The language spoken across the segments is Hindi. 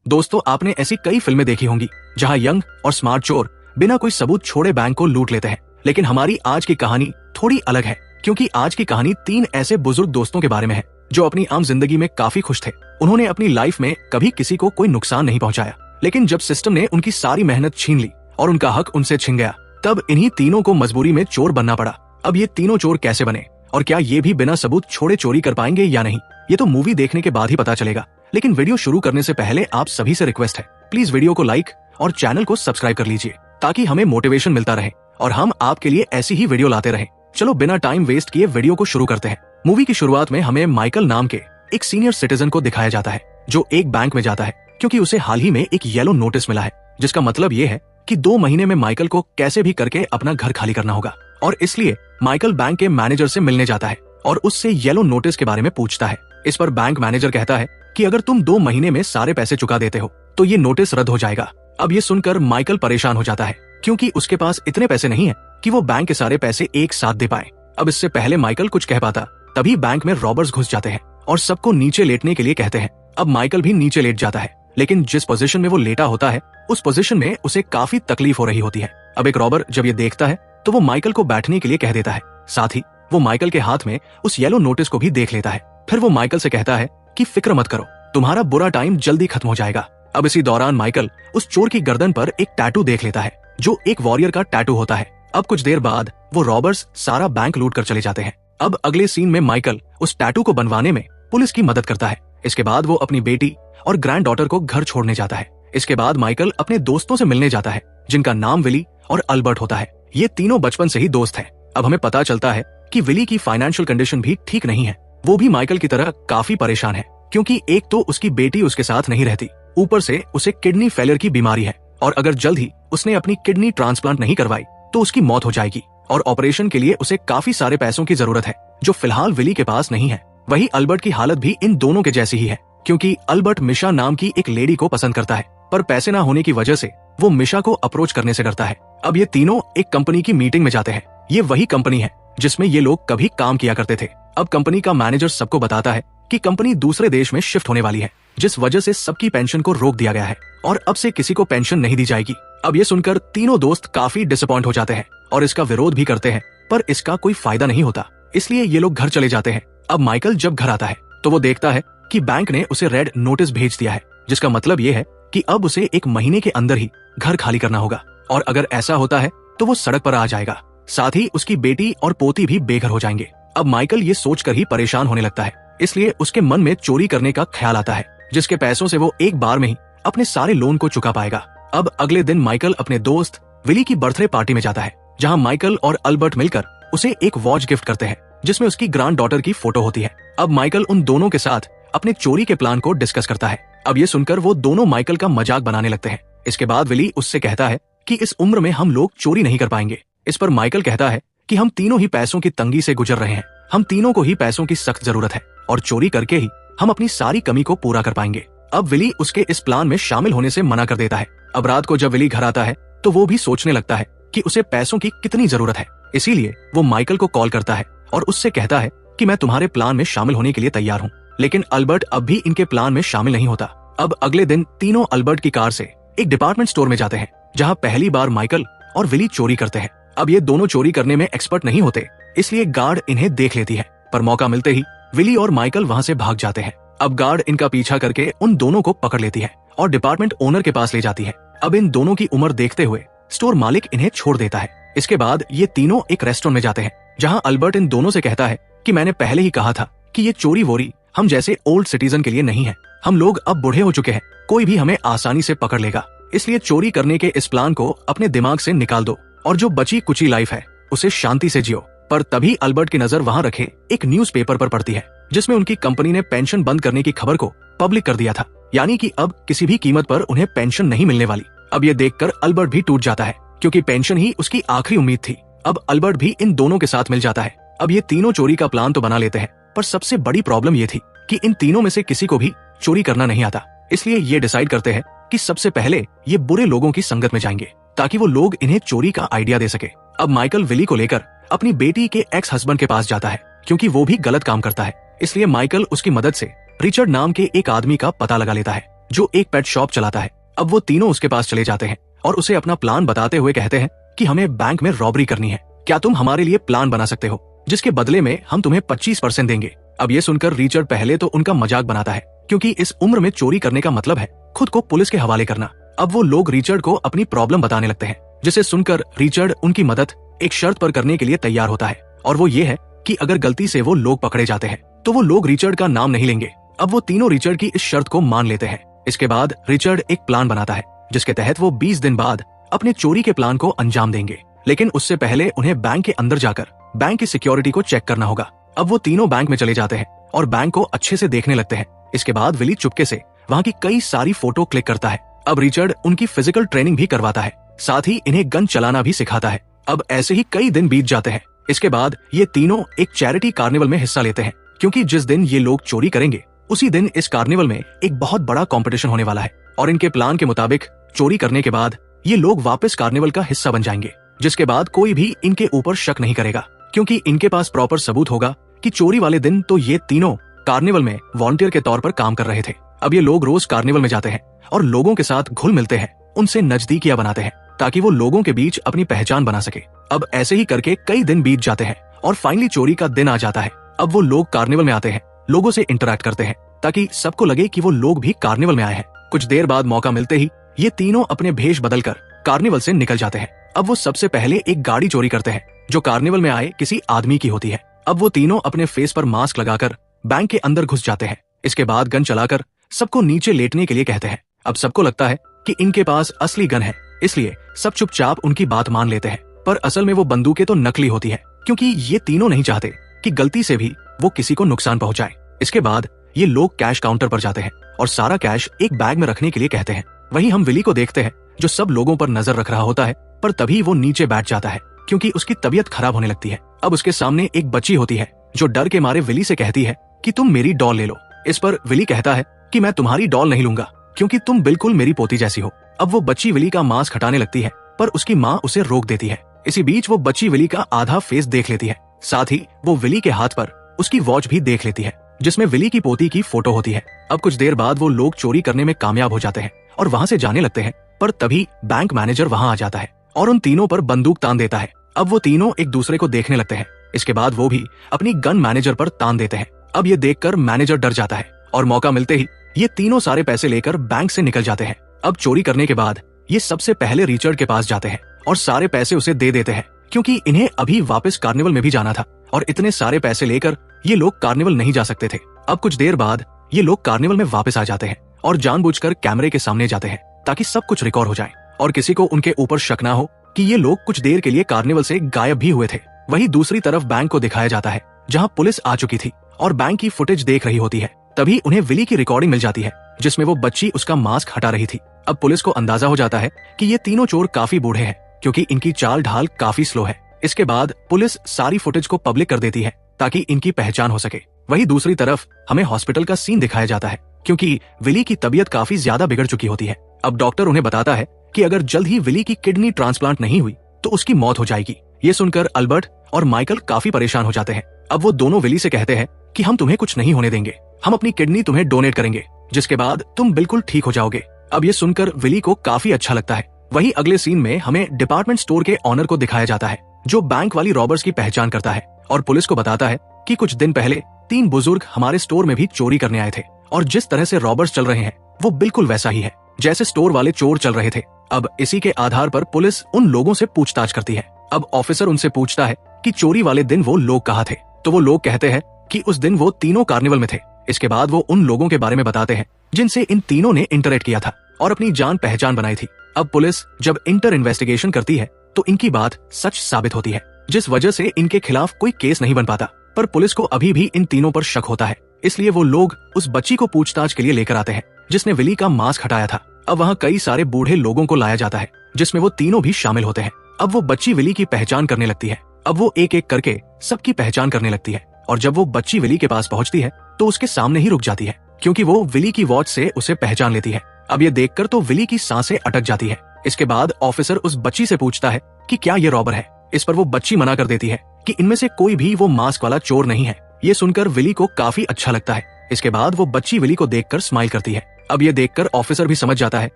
दोस्तों, आपने ऐसी कई फिल्में देखी होंगी जहां यंग और स्मार्ट चोर बिना कोई सबूत छोड़े बैंक को लूट लेते हैं। लेकिन हमारी आज की कहानी थोड़ी अलग है, क्योंकि आज की कहानी 3 ऐसे बुजुर्ग दोस्तों के बारे में है जो अपनी आम जिंदगी में काफी खुश थे। उन्होंने अपनी लाइफ में कभी किसी को कोई नुकसान नहीं पहुंचाया, लेकिन जब सिस्टम ने उनकी सारी मेहनत छीन ली और उनका हक उनसे छिन गया, तब इन्हीं तीनों को मजबूरी में चोर बनना पड़ा। अब ये तीनों चोर कैसे बने और क्या ये भी बिना सबूत छोड़े चोरी कर पाएंगे या नहीं, ये तो मूवी देखने के बाद ही पता चलेगा। लेकिन वीडियो शुरू करने से पहले आप सभी से रिक्वेस्ट है, प्लीज वीडियो को लाइक और चैनल को सब्सक्राइब कर लीजिए, ताकि हमें मोटिवेशन मिलता रहे और हम आपके लिए ऐसी ही वीडियो लाते रहें। चलो बिना टाइम वेस्ट किए वीडियो को शुरू करते हैं। मूवी की शुरुआत में हमें माइकल नाम के एक सीनियर सिटीजन को दिखाया जाता है, जो एक बैंक में जाता है क्योंकि उसे हाल ही में एक येलो नोटिस मिला है, जिसका मतलब ये है कि 2 महीने में माइकल को कैसे भी करके अपना घर खाली करना होगा। और इसलिए माइकल बैंक के मैनेजर से मिलने जाता है और उससे येलो नोटिस के बारे में पूछता है। इस पर बैंक मैनेजर कहता है कि अगर तुम 2 महीने में सारे पैसे चुका देते हो तो ये नोटिस रद्द हो जाएगा। अब ये सुनकर माइकल परेशान हो जाता है, क्योंकि उसके पास इतने पैसे नहीं है कि वो बैंक के सारे पैसे एक साथ दे पाए। अब इससे पहले माइकल कुछ कह पाता, तभी बैंक में रॉबर्स घुस जाते हैं और सबको नीचे लेटने के लिए कहते हैं। अब माइकल भी नीचे लेट जाता है, लेकिन जिस पोजीशन में वो लेटा होता है उस पोजीशन में उसे काफी तकलीफ हो रही होती है। अब एक रॉबर जब ये देखता है तो वो माइकल को बैठने के लिए कह देता है। साथ ही वो माइकल के हाथ में उस येलो नोटिस को भी देख लेता है। फिर वो माइकल से कहता है कि फिक्र मत करो, तुम्हारा बुरा टाइम जल्दी खत्म हो जाएगा। अब इसी दौरान माइकल उस चोर की गर्दन पर एक टैटू देख लेता है, जो एक वॉरियर का टैटू होता है। अब कुछ देर बाद वो रॉबर्स सारा बैंक लूट कर चले जाते हैं। अब अगले सीन में माइकल उस टैटू को बनवाने में पुलिस की मदद करता है। इसके बाद वो अपनी बेटी और ग्रैंड डॉटर को घर छोड़ने जाता है। इसके बाद माइकल अपने दोस्तों से मिलने जाता है, जिनका नाम विली और अल्बर्ट होता है। ये तीनों बचपन से ही दोस्त हैं। अब हमें पता चलता है कि विली की फाइनेंशियल कंडीशन भी ठीक नहीं है। वो भी माइकल की तरह काफी परेशान है, क्योंकि एक तो उसकी बेटी उसके साथ नहीं रहती, ऊपर से उसे किडनी फेलियर की बीमारी है और अगर जल्द ही उसने अपनी किडनी ट्रांसप्लांट नहीं करवाई तो उसकी मौत हो जाएगी और ऑपरेशन के लिए उसे काफी सारे पैसों की जरूरत है, जो फिलहाल विली के पास नहीं है। वही अल्बर्ट की हालत भी इन दोनों के जैसी ही है, क्योंकि अल्बर्ट मिशा नाम की एक लेडी को पसंद करता है, पर पैसे ना होने की वजह से वो मिशा को अप्रोच करने से डरता है। अब ये तीनों एक कंपनी की मीटिंग में जाते हैं। ये वही कंपनी है जिसमें ये लोग कभी काम किया करते थे। अब कंपनी का मैनेजर सबको बताता है कि कंपनी दूसरे देश में शिफ्ट होने वाली है, जिस वजह से सबकी पेंशन को रोक दिया गया है और अब से किसी को पेंशन नहीं दी जाएगी। अब ये सुनकर तीनों दोस्त काफी डिसअपॉइंट हो जाते हैं और इसका विरोध भी करते हैं, पर इसका कोई फायदा नहीं होता, इसलिए ये लोग घर चले जाते हैं। अब माइकल जब घर आता है तो वो देखता है कि बैंक ने उसे रेड नोटिस भेज दिया है, जिसका मतलब ये है कि अब उसे 1 महीने के अंदर ही घर खाली करना होगा और अगर ऐसा होता है तो वो सड़क पर आ जाएगा। साथ ही उसकी बेटी और पोती भी बेघर हो जाएंगे। अब माइकल ये सोचकर ही परेशान होने लगता है, इसलिए उसके मन में चोरी करने का ख्याल आता है, जिसके पैसों से वो एक बार में ही अपने सारे लोन को चुका पाएगा। अब अगले दिन माइकल अपने दोस्त विली की बर्थडे पार्टी में जाता है, जहां माइकल और अल्बर्ट मिलकर उसे एक वॉच गिफ्ट करते हैं, जिसमें उसकी ग्रैंड डॉटर की फोटो होती है। अब माइकल उन दोनों के साथ अपने चोरी के प्लान को डिस्कस करता है। अब ये सुनकर वो दोनों माइकल का मजाक बनाने लगते हैं। इसके बाद विली उससे कहता है कि इस उम्र में हम लोग चोरी नहीं कर पाएंगे। इस पर माइकल कहता है कि हम तीनों ही पैसों की तंगी से गुजर रहे हैं, हम तीनों को ही पैसों की सख्त जरूरत है और चोरी करके ही हम अपनी सारी कमी को पूरा कर पाएंगे। अब विली उसके इस प्लान में शामिल होने से मना कर देता है। अब रात को जब विली घर आता है तो वो भी सोचने लगता है कि उसे पैसों की कितनी जरूरत है, इसीलिए वो माइकल को कॉल करता है और उससे कहता है कि मैं तुम्हारे प्लान में शामिल होने के लिए तैयार हूँ। लेकिन अल्बर्ट अब भी इनके प्लान में शामिल नहीं होता। अब अगले दिन तीनों अल्बर्ट की कार से एक डिपार्टमेंट स्टोर में जाते हैं, जहाँ पहली बार माइकल और विली चोरी करते हैं। अब ये दोनों चोरी करने में एक्सपर्ट नहीं होते, इसलिए गार्ड इन्हें देख लेती है, पर मौका मिलते ही विली और माइकल वहाँ से भाग जाते हैं। अब गार्ड इनका पीछा करके उन दोनों को पकड़ लेती है और डिपार्टमेंट ओनर के पास ले जाती है। अब इन दोनों की उम्र देखते हुए स्टोर मालिक इन्हें छोड़ देता है। इसके बाद ये तीनों एक रेस्टोरेंट में जाते हैं, जहाँ अल्बर्ट इन दोनों से कहता है कि मैंने पहले ही कहा था कि ये चोरी वोरी हम जैसे ओल्ड सिटीजन के लिए नहीं है। हम लोग अब बूढ़े हो चुके हैं, कोई भी हमें आसानी से पकड़ लेगा, इसलिए चोरी करने के इस प्लान को अपने दिमाग से निकाल दो और जो बची कुची लाइफ है उसे शांति से जियो। पर तभी अल्बर्ट की नजर वहाँ रखे एक न्यूज़पेपर पर पड़ती है, जिसमें उनकी कंपनी ने पेंशन बंद करने की खबर को पब्लिक कर दिया था, यानी कि अब किसी भी कीमत पर उन्हें पेंशन नहीं मिलने वाली। अब ये देखकर अल्बर्ट भी टूट जाता है, क्योंकि पेंशन ही उसकी आखिरी उम्मीद थी। अब अल्बर्ट भी इन दोनों के साथ मिल जाता है। अब ये तीनों चोरी का प्लान तो बना लेते हैं, पर सबसे बड़ी प्रॉब्लम ये थी कि इन तीनों में से किसी को भी चोरी करना नहीं आता। इसलिए ये डिसाइड करते हैं कि सबसे पहले ये बुरे लोगों की संगत में जाएंगे, ताकि वो लोग इन्हें चोरी का आइडिया दे सके। अब माइकल विली को लेकर अपनी बेटी के एक्स हस्बैंड के पास जाता है, क्योंकि वो भी गलत काम करता है। इसलिए माइकल उसकी मदद से रिचर्ड नाम के एक आदमी का पता लगा लेता है, जो एक पेट शॉप चलाता है। अब वो तीनों उसके पास चले जाते हैं और उसे अपना प्लान बताते हुए कहते हैं कि हमें बैंक में रॉबरी करनी है, क्या तुम हमारे लिए प्लान बना सकते हो, जिसके बदले में हम तुम्हें 25% देंगे। अब ये सुनकर रिचर्ड पहले तो उनका मजाक बनाता है, क्योंकि इस उम्र में चोरी करने का मतलब है खुद को पुलिस के हवाले करना। अब वो लोग रिचर्ड को अपनी प्रॉब्लम बताने लगते हैं, जिसे सुनकर रिचर्ड उनकी मदद एक शर्त पर करने के लिए तैयार होता है, और वो ये है कि अगर गलती से वो लोग पकड़े जाते हैं तो वो लोग रिचर्ड का नाम नहीं लेंगे। अब वो तीनों रिचर्ड की इस शर्त को मान लेते हैं। इसके बाद रिचर्ड एक प्लान बनाता है, जिसके तहत वो 20 दिन बाद अपने चोरी के प्लान को अंजाम देंगे, लेकिन उससे पहले उन्हें बैंक के अंदर जाकर बैंक की सिक्योरिटी को चेक करना होगा। अब वो तीनों बैंक में चले जाते हैं और बैंक को अच्छे से देखने लगते हैं। इसके बाद विली चुपके से वहाँ की कई सारी फोटो क्लिक करता है। अब रिचर्ड उनकी फिजिकल ट्रेनिंग भी करवाता है, साथ ही इन्हें गन चलाना भी सिखाता है। अब ऐसे ही कई दिन बीत जाते हैं। इसके बाद ये तीनों एक चैरिटी कार्निवल में हिस्सा लेते हैं, क्योंकि जिस दिन ये लोग चोरी करेंगे उसी दिन इस कार्निवल में एक बहुत बड़ा कंपटीशन होने वाला है, और इनके प्लान के मुताबिक चोरी करने के बाद ये लोग वापस कार्निवल का हिस्सा बन जाएंगे, जिसके बाद कोई भी इनके ऊपर शक नहीं करेगा, क्योंकि इनके पास प्रॉपर सबूत होगा कि चोरी वाले दिन तो ये तीनों कार्निवल में वॉलंटियर के तौर पर काम कर रहे थे। अब ये लोग रोज कार्निवल में जाते हैं और लोगों के साथ घुल मिलते हैं, उनसे नजदीकियां बनाते हैं, ताकि वो लोगों के बीच अपनी पहचान बना सके। अब ऐसे ही करके कई दिन बीत जाते हैं और फाइनली चोरी का दिन आ जाता है। अब वो लोग कार्निवल में आते हैं, लोगों से इंटरैक्ट करते हैं, ताकि सबको लगे कि वो लोग भी कार्निवल में आए हैं। कुछ देर बाद मौका मिलते ही ये तीनों अपने भेष बदलकर कार्निवल से निकल जाते हैं। अब वो सबसे पहले एक गाड़ी चोरी करते हैं, जो कार्निवल में आए किसी आदमी की होती है। अब वो तीनों अपने फेस पर मास्क लगाकर बैंक के अंदर घुस जाते हैं। इसके बाद गन चलाकर सबको नीचे लेटने के लिए कहते हैं। अब सबको लगता है कि इनके पास असली गन है, इसलिए सब चुपचाप उनकी बात मान लेते हैं, पर असल में वो बंदूकें तो नकली होती है, क्योंकि ये तीनों नहीं चाहते कि गलती से भी वो किसी को नुकसान पहुंचाए। इसके बाद ये लोग कैश काउंटर पर जाते हैं और सारा कैश एक बैग में रखने के लिए कहते हैं। वहीं हम विली को देखते हैं, जो सब लोगों पर नजर रख रहा होता है, पर तभी वो नीचे बैठ जाता है, क्योंकि उसकी तबीयत खराब होने लगती है। अब उसके सामने एक बच्ची होती है, जो डर के मारे विली से कहती है कि तुम मेरी डॉल ले लो। इस पर विली कहता है कि मैं तुम्हारी डॉल नहीं लूंगा, क्योंकि तुम बिल्कुल मेरी पोती जैसी हो। अब वो बच्ची विली का मास्क हटाने लगती है, पर उसकी माँ उसे रोक देती है। इसी बीच वो बच्ची विली का आधा फेस देख लेती है, साथ ही वो विली के हाथ पर उसकी वॉच भी देख लेती है, जिसमें विली की पोती की फोटो होती है। अब कुछ देर बाद वो लोग चोरी करने में कामयाब हो जाते हैं और वहाँ से जाने लगते हैं, पर तभी बैंक मैनेजर वहाँ आ जाता है और उन तीनों पर बंदूक तान देता है। अब वो तीनों एक दूसरे को देखने लगते हैं। इसके बाद वो भी अपनी गन मैनेजर पर तान देते हैं। अब ये देखकर मैनेजर डर जाता है और मौका मिलते ही ये तीनों सारे पैसे लेकर बैंक से निकल जाते हैं। अब चोरी करने के बाद ये सबसे पहले रिचर्ड के पास जाते हैं और सारे पैसे उसे दे देते हैं, क्योंकि इन्हें अभी वापस कार्निवल में भी जाना था और इतने सारे पैसे लेकर ये लोग कार्निवल नहीं जा सकते थे। अब कुछ देर बाद ये लोग कार्निवल में वापस आ जाते हैं और जानबूझकर कैमरे के सामने जाते हैं, ताकि सब कुछ रिकॉर्ड हो जाए और किसी को उनके ऊपर शक ना हो कि ये लोग कुछ देर के लिए कार्निवल से गायब भी हुए थे। वहीं दूसरी तरफ बैंक को दिखाया जाता है, जहां पुलिस आ चुकी थी और बैंक की फुटेज देख रही होती है। तभी उन्हें विली की रिकॉर्डिंग मिल जाती है, जिसमें वो बच्ची उसका मास्क हटा रही थी। अब पुलिस को अंदाजा हो जाता है कि ये तीनों चोर काफी बूढ़े हैं, क्योंकि इनकी चाल ढाल काफी स्लो है। इसके बाद पुलिस सारी फुटेज को पब्लिक कर देती है, ताकि इनकी पहचान हो सके। वहीं दूसरी तरफ हमें हॉस्पिटल का सीन दिखाया जाता है, क्योंकि विली की तबीयत काफी ज्यादा बिगड़ चुकी होती है। अब डॉक्टर उन्हें बताता है कि अगर जल्द ही विली की किडनी ट्रांसप्लांट नहीं हुई तो उसकी मौत हो जाएगी। ये सुनकर अल्बर्ट और माइकल काफी परेशान हो जाते हैं। अब वो दोनों विली से कहते हैं कि हम तुम्हें कुछ नहीं होने देंगे, हम अपनी किडनी तुम्हें डोनेट करेंगे, जिसके बाद तुम बिल्कुल ठीक हो जाओगे। अब ये सुनकर विली को काफी अच्छा लगता है। वहीं अगले सीन में हमें डिपार्टमेंट स्टोर के ऑनर को दिखाया जाता है, जो बैंक वाली रॉबर्स की पहचान करता है और पुलिस को बताता है कि कुछ दिन पहले 3 बुजुर्ग हमारे स्टोर में भी चोरी करने आए थे और जिस तरह से रॉबर्स चल रहे हैं वो बिल्कुल वैसा ही है जैसे स्टोर वाले चोर चल रहे थे। अब इसी के आधार पर पुलिस उन लोगों से पूछताछ करती है। अब ऑफिसर उनसे पूछता है कि चोरी वाले दिन वो लोग कहाँ थे, तो वो लोग कहते हैं कि उस दिन वो तीनों कार्निवल में थे। इसके बाद वो उन लोगों के बारे में बताते हैं जिनसे इन तीनों ने इंटरेक्ट किया था और अपनी जान पहचान बनाई थी। अब पुलिस जब इंटर इन्वेस्टिगेशन करती है तो इनकी बात सच साबित होती है, जिस वजह से इनके खिलाफ कोई केस नहीं बन पाता। पर पुलिस को अभी भी इन तीनों पर शक होता है, इसलिए वो लोग उस बच्ची को पूछताछ के लिए लेकर आते हैं जिसने विली का मास्क हटाया था। अब वहाँ कई सारे बूढ़े लोगों को लाया जाता है, जिसमें वो तीनों भी शामिल होते हैं। अब वो बच्ची विली की पहचान करने लगती है। अब वो एक एक करके सबकी पहचान करने लगती है और जब वो बच्ची विली के पास पहुंचती है तो उसके सामने ही रुक जाती है, क्योंकि वो विली की वॉच से उसे पहचान लेती है। अब ये देखकर तो विली की सांसें अटक जाती है। इसके बाद ऑफिसर उस बच्ची से पूछता है कि क्या ये रॉबर है। इस पर वो बच्ची मना कर देती है कि इनमें से कोई भी वो मास्क वाला चोर नहीं है, ये सुनकर विली को काफी अच्छा लगता है। इसके बाद वो बच्ची विली को देखकर स्माइल करती है। अब ये देखकर ऑफिसर भी समझ जाता है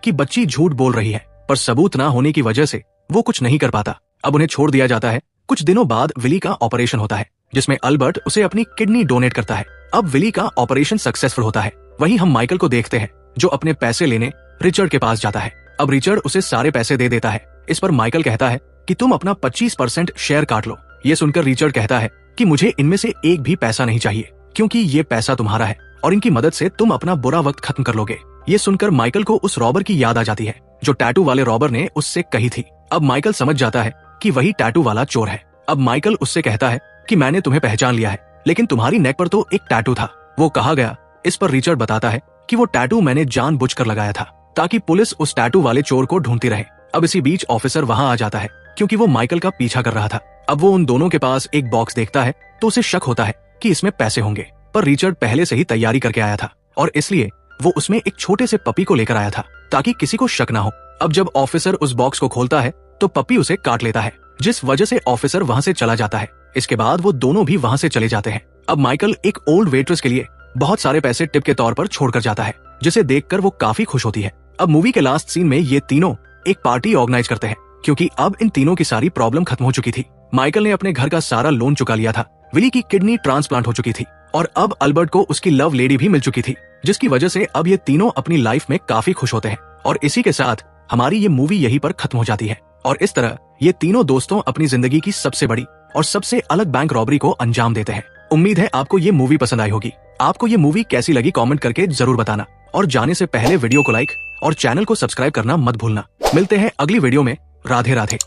कि बच्ची झूठ बोल रही है, पर सबूत ना होने की वजह से वो कुछ नहीं कर पाता। अब उन्हें छोड़ दिया जाता है। कुछ दिनों बाद विली का ऑपरेशन होता है, जिसमें अल्बर्ट उसे अपनी किडनी डोनेट करता है। अब विली का ऑपरेशन सक्सेसफुल होता है। वहीं हम माइकल को देखते हैं, जो अपने पैसे लेने रिचर्ड के पास जाता है। अब रिचर्ड उसे सारे पैसे दे देता है। इस पर माइकल कहता है कि तुम अपना 25% शेयर काट लो। ये सुनकर रिचर्ड कहता है कि मुझे इनमें से एक भी पैसा नहीं चाहिए, क्योंकि ये पैसा तुम्हारा है और इनकी मदद से तुम अपना बुरा वक्त खत्म कर लोगे। ये सुनकर माइकल को उस रॉबर की याद आ जाती है, जो टैटू वाले रॉबर ने उससे कही थी। अब माइकल समझ जाता है कि वही टैटू वाला चोर है। अब माइकल उससे कहता है कि मैंने तुम्हें पहचान लिया है, लेकिन तुम्हारी नेक पर तो एक टैटू था, वो कहाँ गया? इस पर रिचर्ड बताता है कि वो टैटू मैंने जानबूझकर लगाया था, ताकि पुलिस उस टैटू वाले चोर को ढूंढती रहे। अब इसी बीच ऑफिसर वहां आ जाता है, क्योंकि वो माइकल का पीछा कर रहा था। अब वो उन दोनों के पास एक बॉक्स देखता है तो उसे शक होता है कि इसमें पैसे होंगे, पर रिचर्ड पहले से ही तैयारी करके आया था और इसलिए वो उसमें एक छोटे से पपी को लेकर आया था, ताकि किसी को शक ना हो। अब जब ऑफिसर उस बॉक्स को खोलता है तो पपी उसे काट लेता है, जिस वजह से ऑफिसर वहां से चला जाता है। इसके बाद वो दोनों भी वहां से चले जाते हैं। अब माइकल एक ओल्ड वेट्रेस के लिए बहुत सारे पैसे टिप के तौर पर छोड़कर जाता है, जिसे देखकर वो काफी खुश होती है। अब मूवी के लास्ट सीन में ये तीनों एक पार्टी ऑर्गेनाइज करते हैं, क्योंकि अब इन तीनों की सारी प्रॉब्लम खत्म हो चुकी थी। माइकल ने अपने घर का सारा लोन चुका लिया था, विली की किडनी ट्रांसप्लांट हो चुकी थी और अब अल्बर्ट को उसकी लव लेडी भी मिल चुकी थी, जिसकी वजह से अब ये तीनों अपनी लाइफ में काफी खुश होते हैं। और इसी के साथ हमारी ये मूवी यहीं पर खत्म हो जाती है और इस तरह ये तीनों दोस्तों अपनी जिंदगी की सबसे बड़ी और सबसे अलग बैंक रॉबरी को अंजाम देते हैं। उम्मीद है आपको ये मूवी पसंद आई होगी। आपको ये मूवी कैसी लगी कमेंट करके जरूर बताना और जाने से पहले वीडियो को लाइक और चैनल को सब्सक्राइब करना मत भूलना। मिलते हैं अगली वीडियो में। राधे राधे।